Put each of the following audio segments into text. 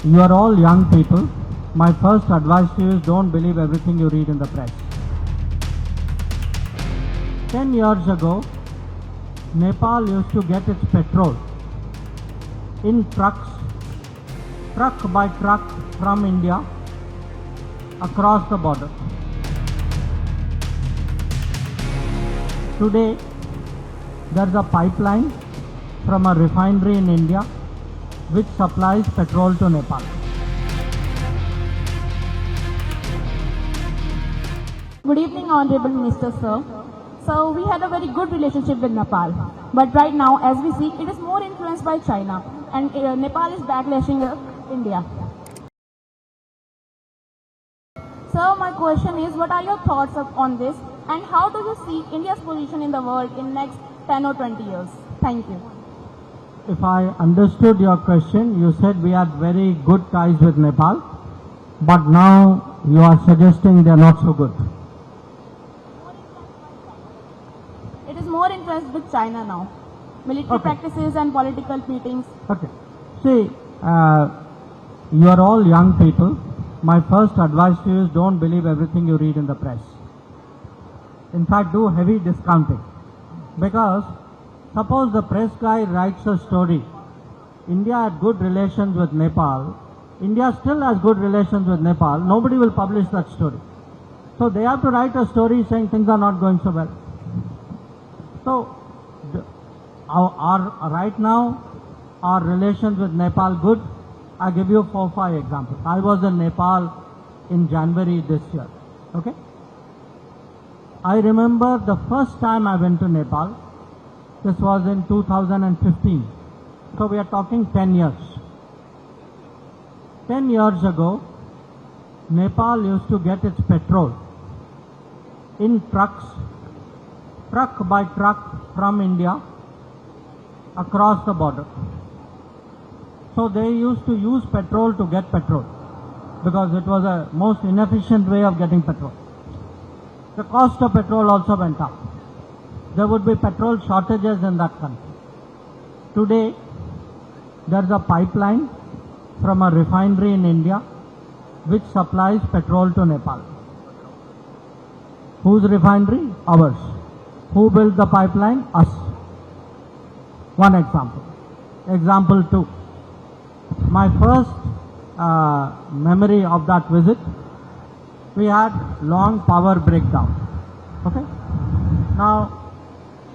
You are all young people. My first advice to you is don't believe everything you read in the press. 10 years ago, Nepal used to get its petrol in trucks, truck by truck from India across the border. Today, there is a pipeline from a refinery in India which supplies petrol to Nepal. Good evening, Honorable Minister, sir. So we had a very good relationship with Nepal, but right now, as we see, it is more influenced by China, and Nepal is backlashing India. So my question is, what are your thoughts on this, and how do you see India's position in the world in next 10 or 20 years? Thank you. If I understood your question, you said we had very good ties with Nepal, but now you are suggesting they are not so good. It is more influenced with China now. Military practices and political meetings. Okay. See, you are all young people. My first advice to you is don't believe everything you read in the press. In fact, do heavy discounting. Because suppose the press guy writes a story. India had good relations with Nepal. India still has good relations with Nepal. Nobody will publish that story. So they have to write a story saying things are not going so well. So, right now, our relations with Nepal good. I give you 4-5 examples. I was in Nepal in January this year. Okay. I remember the first time I went to Nepal. This was in 2015. So we are talking 10 years. 10 years ago, Nepal used to get its petrol in trucks, truck by truck from India across the border. So they used to use petrol to get petrol because it was a most inefficient way of getting petrol. The cost of petrol also went up. There would be petrol shortages in that country. Today, there is a pipeline from a refinery in India which supplies petrol to Nepal. Whose refinery? Ours. Who built the pipeline? Us. One example. Example 2. My first memory of that visit, we had long power breakdown. Okay. Now,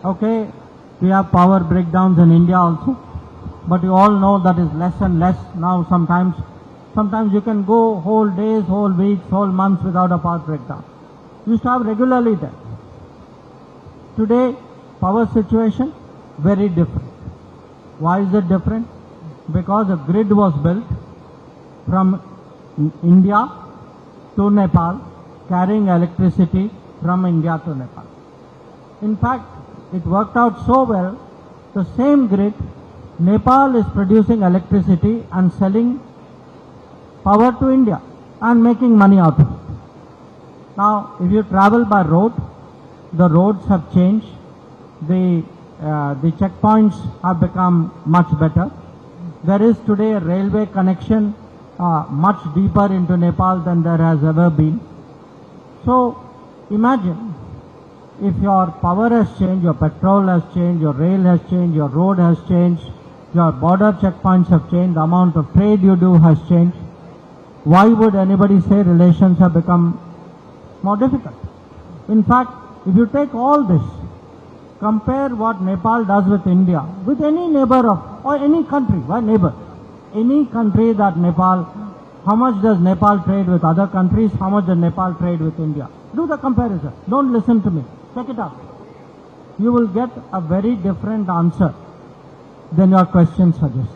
okay, we have power breakdowns in India also, but you all know that is less and less now. Sometimes you can go whole days, whole weeks, whole months without a power breakdown. Used to have regularly there. Today, power situation very different. Why is it different? Because a grid was built from India to Nepal, carrying electricity from India to Nepal. In fact, it worked out so well, the same grid, Nepal is producing electricity and selling power to India and making money out of it. Now, if you travel by road, the roads have changed. The checkpoints have become much better. There is today a railway connection much deeper into Nepal than there has ever been. So, imagine if your power has changed, your petrol has changed, your rail has changed, your road has changed, your border checkpoints have changed, the amount of trade you do has changed. Why would anybody say relations have become more difficult? In fact, if you take all this, compare what Nepal does with India, with any neighbor or any country, why neighbor? Any country that Nepal, how much does Nepal trade with other countries, how much does Nepal trade with India? Do the comparison. Don't listen to me. Check it out. You will get a very different answer than your question suggests.